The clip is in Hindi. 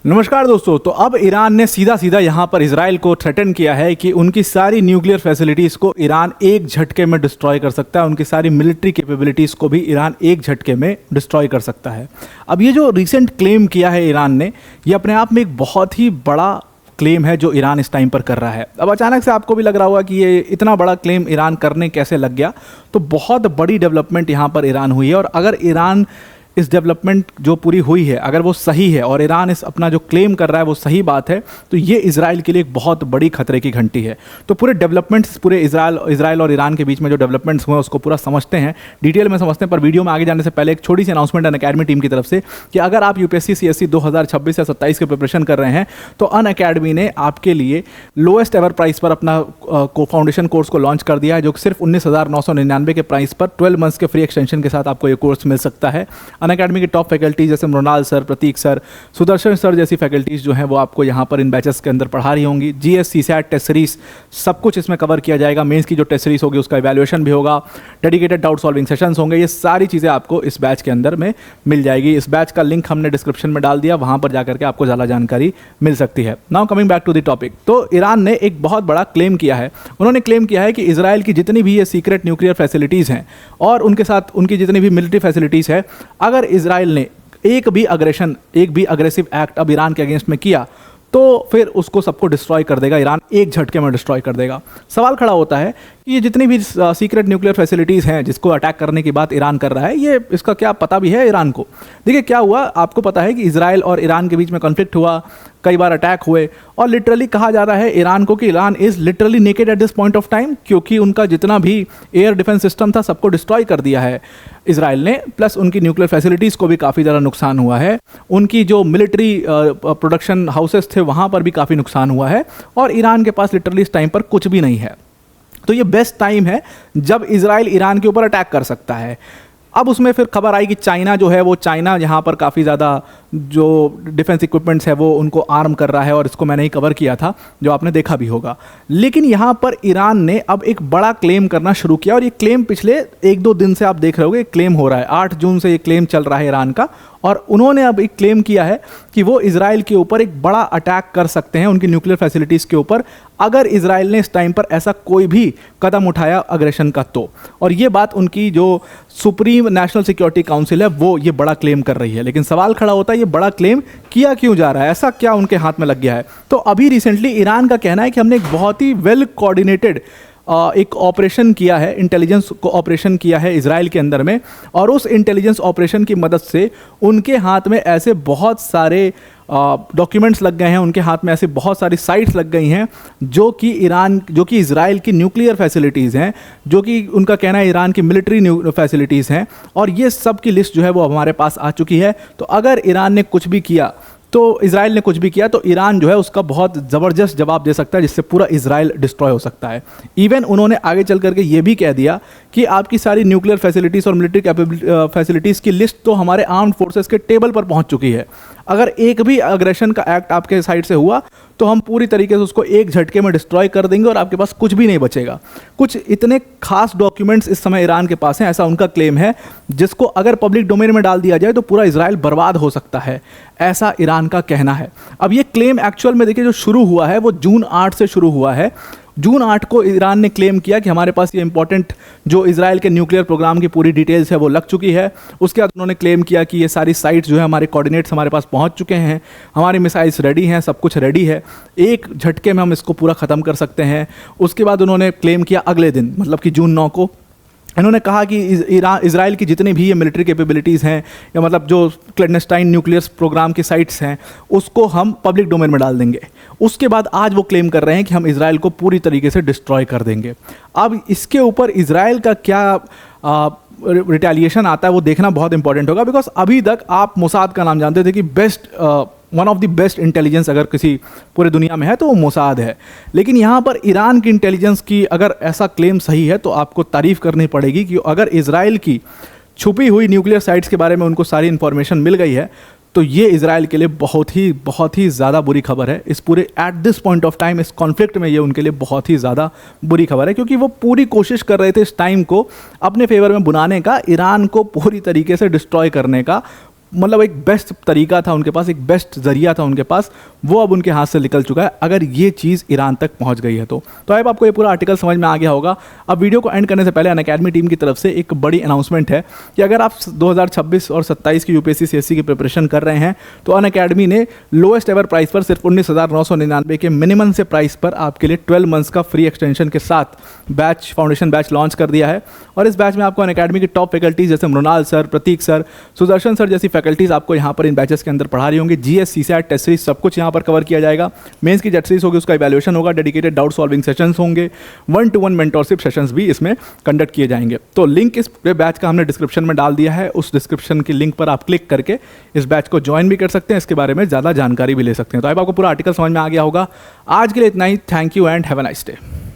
नमस्कार दोस्तों। तो अब ईरान ने सीधा सीधा यहाँ पर इजराइल को थ्रेटन किया है कि उनकी सारी न्यूक्लियर फैसिलिटीज़ को ईरान एक झटके में डिस्ट्रॉय कर सकता है, उनकी सारी मिलिट्री कैपेबिलिटीज़ को भी ईरान एक झटके में डिस्ट्रॉय कर सकता है। अब ये जो रिसेंट क्लेम किया है ईरान ने, ये अपने आप में एक बहुत ही बड़ा क्लेम है जो ईरान इस टाइम पर कर रहा है। अब अचानक से आपको भी लग रहा होगा कि ये इतना बड़ा क्लेम ईरान करने कैसे लग गया। तो बहुत बड़ी डेवलपमेंट यहाँ पर ईरान हुई है, और अगर ईरान इस डेवलपमेंट जो पूरी हुई है अगर वो सही है और ईरान इस अपना जो क्लेम कर रहा है वो सही बात है, तो ये इजराइल के लिए एक बहुत बड़ी खतरे की घंटी है। तो पूरे डेवलपमेंट्स, पूरे इजराइल और ईरान के बीच में जो डेवलपमेंट्स हुए उसको पूरा समझते हैं, डिटेल में समझते हैं। पर वीडियो में आगे जाने से पहले एक छोटी सी अनाउंसमेंट अनअकैडमी टीम की तरफ से कि अगर आप यूपीएससी सीएससी 2026 या 27 की प्रिपरेशन कर रहे हैं तो अनअकैडमी ने आपके लिए लोएस्ट एवर प्राइस पर अपना फाउंडेशन कोर्स को लॉन्च कर दिया है, जो सिर्फ 19,999 के प्राइस पर 12 मंथ्स के फ्री एक्सटेंशन के साथ आपको ये कोर्स मिल सकता है। अनअकैडमी की टॉप फैकल्टीज जैसे मृणाल सर, प्रतीक सर, सुदर्शन सर जैसी फैकल्टीज जो हैं वो आपको यहाँ पर इन बैचेस के अंदर पढ़ा रही होंगी। जीएस, सीसैट, टेस्ट सीरीज सब कुछ इसमें कवर किया जाएगा। मेंस की जो टेस्ट सीरीज होगी उसका इवैल्यूएशन भी होगा, डेडिकेटेड डाउट सॉल्विंग सेशंस होंगे। ये सारी चीज़ें आपको इस बैच के अंदर में मिल जाएगी। इस बैच का लिंक हमने डिस्क्रिप्शन में डाल दिया, वहाँ पर जाकर के आपको ज़्यादा जानकारी मिल सकती है। Now coming back to the topic, तो ईरान ने एक बहुत बड़ा क्लेम किया है। उन्होंने क्लेम किया है कि इजराइल की जितनी भी ये सीक्रेट न्यूक्लियर फैसिलिटीज़ हैं और उनके साथ उनकी जितनी भी मिलिट्री फैसिलिटीज़ है, अगर इजराइल ने एक भी अग्रेसिव एक्ट अब ईरान के अगेंस्ट में किया तो फिर उसको सबको डिस्ट्रॉय कर देगा ईरान, एक झटके में डिस्ट्रॉय कर देगा। सवाल खड़ा होता है कि ये जितनी भी सीक्रेट न्यूक्लियर फैसिलिटीज़ हैं जिसको अटैक करने की बात ईरान कर रहा है, ये इसका क्या पता भी है ईरान को? देखिए क्या हुआ, आपको पता है कि इजराइल और ईरान के बीच में कॉन्फ्लिक्ट हुआ, कई बार अटैक हुए, और लिटरली कहा जा रहा है ईरान को कि Iran is literally naked at this point of time, क्योंकि उनका जितना भी एयर डिफेंस सिस्टम था सबको डिस्ट्रॉय कर दिया है इजराइल ने। प्लस उनकी न्यूक्लियर फैसिलिटीज़ को भी काफ़ी ज़्यादा नुकसान हुआ है, उनकी जो मिलिट्री प्रोडक्शन हाउसेस थे वहाँ पर भी काफ़ी नुकसान हुआ है, और ईरान के पास लिटरली इस टाइम पर कुछ भी नहीं है। तो ये बेस्ट टाइम है जब इजराइल ईरान के ऊपर अटैक कर सकता है। अब उसमें फिर खबर आई कि चाइना जो है वो यहाँ पर काफ़ी ज़्यादा जो डिफेंस इक्विपमेंट्स है वो उनको आर्म कर रहा है, और इसको मैंने ही कवर किया था जो आपने देखा भी होगा। लेकिन यहाँ पर ईरान ने अब एक बड़ा क्लेम करना शुरू किया, और ये क्लेम पिछले 1-2 दिन से आप देख रहे होगे क्लेम हो रहा है। 8 जून से ये क्लेम चल रहा है ईरान का, और उन्होंने अब एक क्लेम किया है कि वो इजराइल के ऊपर एक बड़ा अटैक कर सकते हैं उनकी न्यूक्लियर फैसिलिटीज़ के ऊपर, अगर इजराइल ने इस टाइम पर ऐसा कोई भी कदम उठाया अग्रेशन का तो। और ये बात उनकी जो सुप्रीम नेशनल सिक्योरिटी काउंसिल है वो ये बड़ा क्लेम कर रही है। लेकिन सवाल खड़ा होता है ये बड़ा क्लेम किया क्यों जा रहा है, ऐसा क्या उनके हाथ में लग गया है? तो अभी रिसेंटली ईरान का कहना है कि हमने एक बहुत ही वेल कोऑर्डिनेटेड एक ऑपरेशन किया है, इंटेलिजेंस को ऑपरेशन किया है इजराइल के अंदर में, और उस इंटेलिजेंस ऑपरेशन की मदद से उनके हाथ में ऐसे बहुत सारे डॉक्यूमेंट्स लग गए हैं, उनके हाथ में ऐसे बहुत सारी साइट्स लग गई हैं जो कि इजराइल की न्यूक्लियर फैसिलिटीज़ हैं, जो कि उनका कहना है ईरान की मिलिट्री फैसिलिटीज़ हैं, और ये सब की लिस्ट जो है वो हमारे पास आ चुकी है। तो अगर ईरान ने कुछ भी किया, तो इजराइल ने कुछ भी किया, तो ईरान जो है उसका बहुत ज़बरदस्त जवाब दे सकता है, जिससे पूरा इजराइल डिस्ट्रॉय हो सकता है। इवन उन्होंने आगे चल करके ये भी कह दिया कि आपकी सारी न्यूक्लियर फैसिलिटीज़ और मिलिट्री फैसिलिटीज़ की लिस्ट तो हमारे आर्म्ड फोर्सेस के टेबल पर पहुंच चुकी है। अगर एक भी अग्रेशन का एक्ट आपके साइड से हुआ तो हम पूरी तरीके से उसको एक झटके में डिस्ट्रॉय कर देंगे, और आपके पास कुछ भी नहीं बचेगा। कुछ इतने खास डॉक्यूमेंट्स इस समय ईरान के पास हैं, ऐसा उनका क्लेम है, जिसको अगर पब्लिक डोमेन में डाल दिया जाए तो पूरा इजराइल बर्बाद हो सकता है, ऐसा ईरान का कहना है। अब ये क्लेम एक्चुअल में देखिए जो शुरू हुआ है वो जून 8 से शुरू हुआ है। जून 8 को ईरान ने क्लेम किया कि हमारे पास ये इंपॉर्टेंट जो इजराइल के न्यूक्लियर प्रोग्राम की पूरी डिटेल्स है वो लग चुकी है। उसके बाद उन्होंने क्लेम किया कि ये सारी साइट्स जो है हमारे कोऑर्डिनेट्स हमारे पास पहुंच चुके हैं, हमारी मिसाइल्स रेडी हैं, सब कुछ रेडी है, एक झटके में हम इसको पूरा ख़त्म कर सकते हैं। उसके बाद उन्होंने क्लेम किया अगले दिन, मतलब कि जून 9 को, इन्होंने कहा कि इजराइल की जितनी भी ये मिलिट्री कैपेबिलिटीज़ हैं, या मतलब जो क्लैंडस्टाइन न्यूक्लियर प्रोग्राम की साइट्स हैं, उसको हम पब्लिक डोमेन में डाल देंगे। उसके बाद आज वो क्लेम कर रहे हैं कि हम इजराइल को पूरी तरीके से डिस्ट्रॉय कर देंगे। अब इसके ऊपर इजराइल का क्या रिटेलिएशन आता है वो देखना बहुत इंपॉर्टेंट होगा, बिकॉज अभी तक आप मोसाद का नाम जानते थे कि one of the best intelligence अगर किसी पूरे दुनिया में है तो वो मोसाद है। लेकिन यहाँ पर ईरान की इंटेलिजेंस की अगर ऐसा क्लेम सही है तो आपको तारीफ़ करनी पड़ेगी कि अगर इजराइल की छुपी हुई न्यूक्लियर साइट्स के बारे में उनको सारी इन्फॉर्मेशन मिल गई है तो ये इजराइल के लिए बहुत ही ज़्यादा बुरी खबर है। इस पूरे at this point of time इस कॉन्फ्लिक्ट में ये उनके लिए बहुत ही ज़्यादा बुरी खबर है, क्योंकि वो पूरी कोशिश कर रहे थे इस टाइम को अपने फेवर में बुनाने का, ईरान को पूरी तरीके से डिस्ट्रॉय करने का, मतलब एक बेस्ट तरीका था उनके पास, एक बेस्ट जरिया था उनके पास, वो अब उनके हाथ से निकल चुका है अगर ये चीज़ ईरान तक पहुंच गई है तो अब आपको ये पूरा आर्टिकल समझ में आ गया होगा। अब वीडियो को एंड करने से पहले अनअकैडमी टीम की तरफ से एक बड़ी अनाउंसमेंट है कि अगर आप 2026 और 27 की यूपीएससी सीएससी की प्रिपरेशन कर रहे हैं तो अनअकैडमी ने लोएस्ट एवर प्राइस पर सिर्फ 19,999 के मिनिमम से प्राइस पर आपके लिए 12 मंथ्स का फ्री एक्सटेंशन के साथ बैच, फाउंडेशन बैच लॉन्च कर दिया है। और इस बैच में आपको अनअकैडमी की टॉप फैकल्टीज जैसे मृणाल सर, प्रतीक सर, सुदर्शन सर जैसी फैकल्टीज आपको यहाँ पर इन बैचेस के अंदर पढ़ा रही होंगी। जीएस, सीसैट, टेस्ट सीरीज सब कुछ यहाँ पर कवर किया जाएगा। मेंस की जेट सीरीज होगी, उसका इवैल्यूएशन होगा, डेडिकेटेड डाउट सॉल्विंग सेशंस होंगे, 1-to-1 मेंटरशिप सेशंस भी इसमें कंडक्ट किए जाएंगे। तो लिंक इस बैच का हमने डिस्क्रिप्शन में डाल दिया है, उस डिस्क्रिप्शन की लिंक पर आप क्लिक करके इस बैच को ज्वाइन भी कर सकते हैं, इसके बारे में ज़्यादा जानकारी भी ले सकते हैं। तो अब आपको पूरा आर्टिकल समझ में आ गया होगा। आज के लिए इतना ही। Thank you and have a nice day.